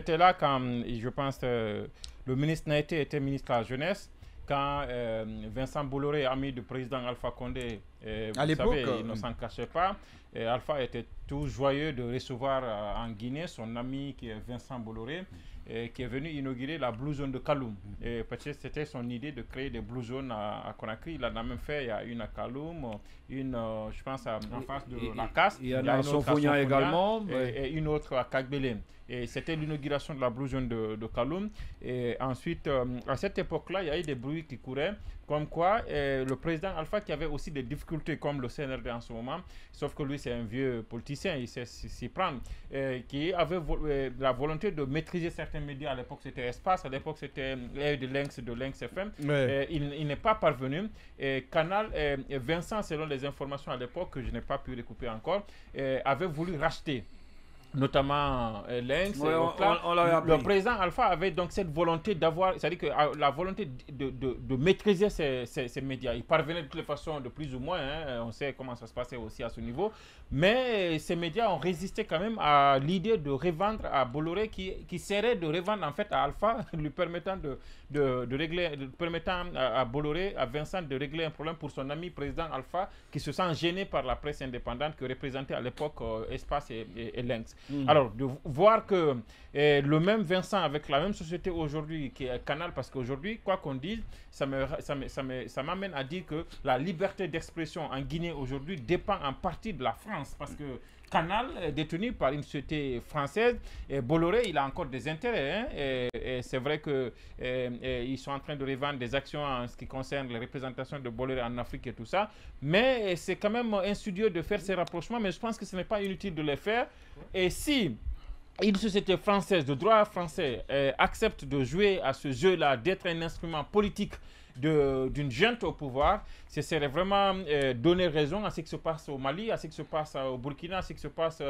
j'étais là quand, je pense, le ministre Naïté était ministre de la Jeunesse, quand Vincent Bolloré, ami du président Alpha Condé, à vous l'époque, savez, il ne s'en cachait pas. Et Alpha était tout joyeux de recevoir en Guinée son ami qui est Vincent Bolloré, qui est venu inaugurer la Blue Zone de Kaloum. Et peut-être c'était son idée de créer des Blue Zones à Conakry. Il en a même fait, il y a une à Kaloum, une, je pense, en face de la Casse. Il y en a à Sonfonia également. Et une autre à Kagbélé. Et c'était l'inauguration de la Blue Zone de Kaloum. Et ensuite, à cette époque-là, il y a eu des bruits qui couraient, comme quoi le président Alpha, qui avait aussi des difficultés comme le CNRD en ce moment, sauf que lui c'est un vieux politicien, il sait s'y prendre, qui avait la volonté de maîtriser certains médias. À l'époque c'était Espace, à l'époque c'était de Lynx FM. Il n'est pas parvenu. Canal, Vincent, selon les informations à l'époque que je n'ai pas pu recouper encore, avait voulu racheter notamment Lynx. Le président Alpha avait donc cette volonté d'avoir, c'est-à-dire que la volonté de maîtriser ces médias. Il parvenait de toutes les façons, de plus ou moins, hein, on sait comment ça se passait aussi à ce niveau, mais ces médias ont résisté quand même à l'idée de revendre à Bolloré, qui serait de revendre en fait à Alpha, lui permettant permettant à Bolloré, à Vincent, de régler un problème pour son ami président Alpha, qui se sent gêné par la presse indépendante que représentait à l'époque Espace et Lynx. Alors, de voir que le même Vincent avec la même société aujourd'hui qui est Canal, parce qu'aujourd'hui, quoi qu'on dise, ça m'amène à dire que la liberté d'expression en Guinée aujourd'hui dépend en partie de la France, parce que Canal est détenu par une société française et Bolloré, il a encore des intérêts. Hein, et c'est vrai qu'ils sont en train de revendre des actions en ce qui concerne les représentations de Bolloré en Afrique et tout ça. Mais c'est quand même insidieux de faire ces rapprochements, mais je pense que ce n'est pas inutile de les faire. Et si une société française de droit français accepte de jouer à ce jeu-là, d'être un instrument politique d'une junte au pouvoir, ce serait vraiment donner raison à ce qui se passe au Mali, à ce qui se passe au Burkina, à ce qui se passe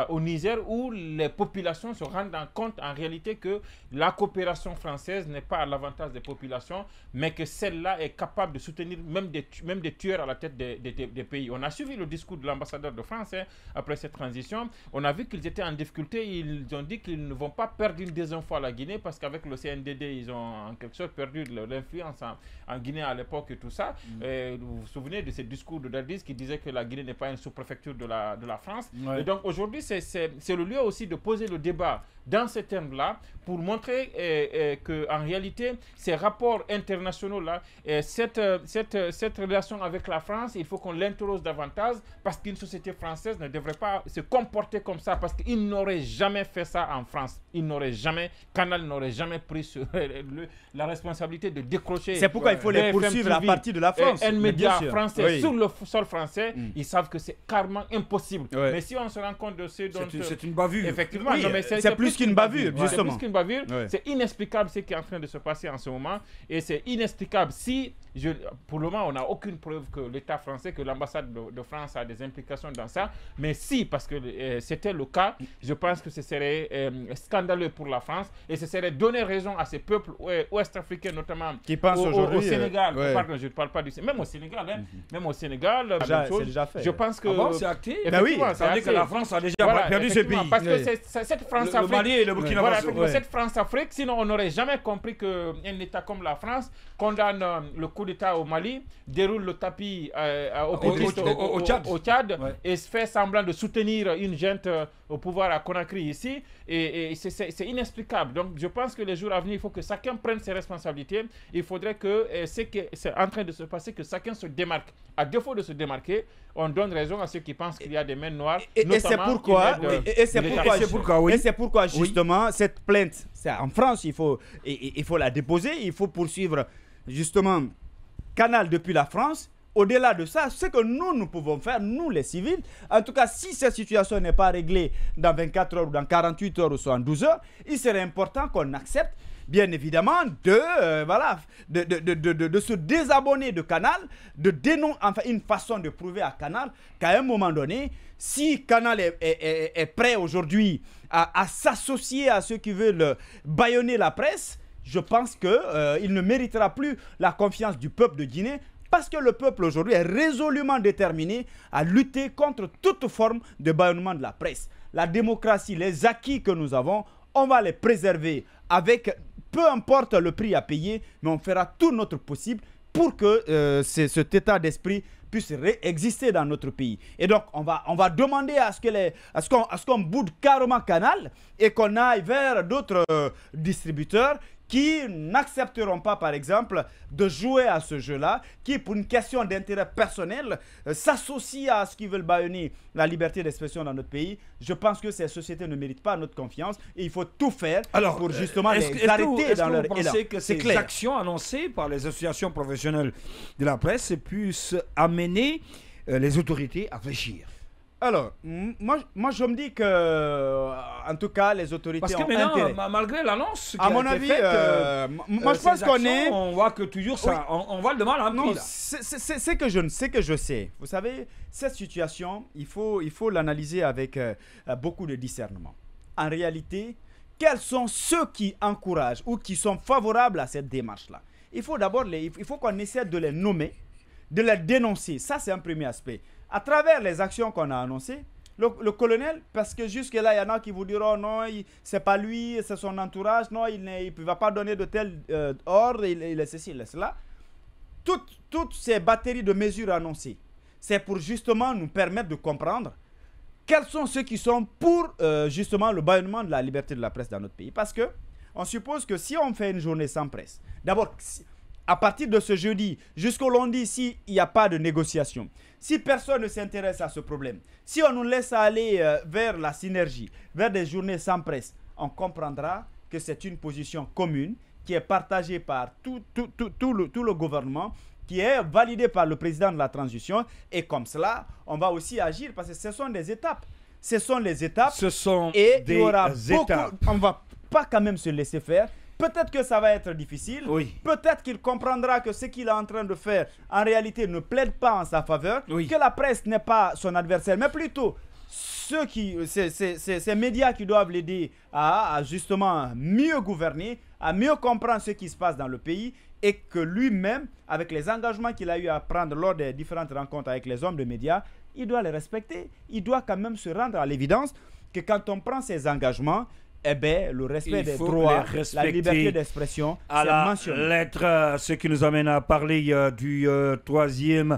au Niger, où les populations se rendent compte en réalité que la coopération française n'est pas à l'avantage des populations, mais que celle-là est capable de soutenir même des tueurs à la tête des pays. On a suivi le discours de l'ambassadeur de France après cette transition. On a vu qu'ils étaient en difficulté. Ils ont dit qu'ils ne vont pas perdre une deuxième fois la Guinée, parce qu'avec le CNDD, ils ont en quelque sorte perdu l'influence en Guinée à l'époque et tout ça. Vous vous souvenez de ce discours de Dadis qui disait que la Guinée n'est pas une sous-préfecture de la France. Et donc aujourd'hui, c'est le lieu aussi de poser le débat dans ces termes-là pour montrer qu'en réalité, ces rapports internationaux-là, cette relation avec la France, il faut qu'on l'interroge davantage, parce qu'une société française ne devrait pas se comporter comme ça, parce qu'il n'aurait jamais fait ça en France. Canal n'aurait jamais pris la responsabilité de décrocher. C'est pourquoi il faut les poursuivre à partir de la France. Un média français sur le sol français, ils savent que c'est carrément impossible. Mais si on se rend compte de ce dont... C'est une bavure. Effectivement. Oui, c'est plus qu'une bavure, justement. C'est plus qu'une bavure. C'est inexplicable ce qui est en train de se passer en ce moment. Et c'est inexplicable si... pour le moment, on n'a aucune preuve que l'État français, que l'ambassade de France a des implications dans ça. Mais si, parce que c'était le cas, je pense que ce serait scandaleux pour la France. Et ce serait donner raison à ces peuples ouest-africains, notamment qui pensent aujourd'hui au Sénégal. Pardon, je ne parle pas du Sénégal. Même au Sénégal. Même au Sénégal, c'est déjà fait. Je pense que... c'est acté. Ça veut dire que la France a déjà perdu ce pays. Parce que cette France-Afrique... Le Mali et le Burkina Faso. Cette France-Afrique, sinon on n'aurait jamais compris qu'un État comme la France condamne le coup d'État au Mali, déroule le tapis au Tchad et se fait semblant de soutenir une junte au pouvoir à Conakry ici. Et c'est inexplicable. Donc je pense que les jours à venir, il faut que chacun prenne ses responsabilités. Il faudrait que ce qui est en train de se passer, que chacun se démarque. À défaut de se démarquer, on donne raison à ceux qui pensent qu'il y a des mains noires. Et c'est pourquoi justement cette plainte, en France, il faut la déposer, il faut poursuivre justement Canal depuis la France. Au-delà de ça, ce que nous pouvons faire, nous les civils, en tout cas si cette situation n'est pas réglée dans 24 heures ou dans 48 heures ou 72 heures, il serait important qu'on accepte bien évidemment de se désabonner de Canal, enfin une façon de prouver à Canal qu'à un moment donné, si Canal est prêt aujourd'hui à s'associer à ceux qui veulent bâillonner la presse, je pense qu'il ne méritera plus la confiance du peuple de Guinée, parce que le peuple aujourd'hui est résolument déterminé à lutter contre toute forme de bâillonnement de la presse. La démocratie, les acquis que nous avons, on va les préserver avec, peu importe le prix à payer, mais on fera tout notre possible pour que cet état d'esprit puisse exister dans notre pays. Et donc, on va demander à ce qu'on boude carrément Canal et qu'on aille vers d'autres distributeurs qui n'accepteront pas, par exemple, de jouer à ce jeu-là, qui, pour une question d'intérêt personnel, s'associent à ce qu'ils veulent bâillonner la liberté d'expression dans notre pays. Je pense que ces sociétés ne méritent pas notre confiance et il faut tout faire pour justement les arrêter dans leur élan. Est-ce que vous pensez que ces actions annoncées par les associations professionnelles de la presse puissent amener les autorités à réfléchir? Alors, moi je me dis que, en tout cas, les autorités ont intérêt. Parce que maintenant, malgré l'annonce à mon avis, moi je pense qu'on est... On voit que toujours ça, on va le demander un prix. C'est que je sais. Vous savez, cette situation, il faut l'analyser avec beaucoup de discernement. En réalité, quels sont ceux qui encouragent ou qui sont favorables à cette démarche-là? Il faut d'abord qu'on essaie de les nommer, de les dénoncer. Ça, c'est un premier aspect. À travers les actions qu'on a annoncées, le colonel, parce que jusque-là, il y en a qui vous diront non, c'est pas lui, c'est son entourage, non, il ne va pas donner de tel ordre, il est ceci, il est cela. Toutes ces batteries de mesures annoncées, c'est pour justement nous permettre de comprendre quels sont ceux qui sont pour justement le bâillonnement de la liberté de la presse dans notre pays. Parce que on suppose que si on fait une journée sans presse, d'abord, à partir de ce jeudi jusqu'au lundi, s'il n'y a pas de négociation, si personne ne s'intéresse à ce problème, si on nous laisse aller vers la synergie, vers des journées sans presse, on comprendra que c'est une position commune qui est partagée par tout le gouvernement, qui est validée par le président de la transition. Et comme cela, on va aussi agir parce que ce sont des étapes. Ce sont les étapes. Ce sont et des il y aura étapes. On ne va pas quand même se laisser faire. Peut-être que ça va être difficile. Oui. Peut-être qu'il comprendra que ce qu'il est en train de faire, en réalité, ne plaide pas en sa faveur. Oui. Que la presse n'est pas son adversaire, mais plutôt ces médias qui doivent l'aider à justement mieux gouverner, à mieux comprendre ce qui se passe dans le pays, et que lui-même, avec les engagements qu'il a eu à prendre lors des différentes rencontres avec les hommes de médias, il doit les respecter. Il doit quand même se rendre à l'évidence que quand on prend ces engagements, eh bien, le respect des droits, la liberté d'expression, c'est mentionné. Lettre, ce qui nous amène à parler du troisième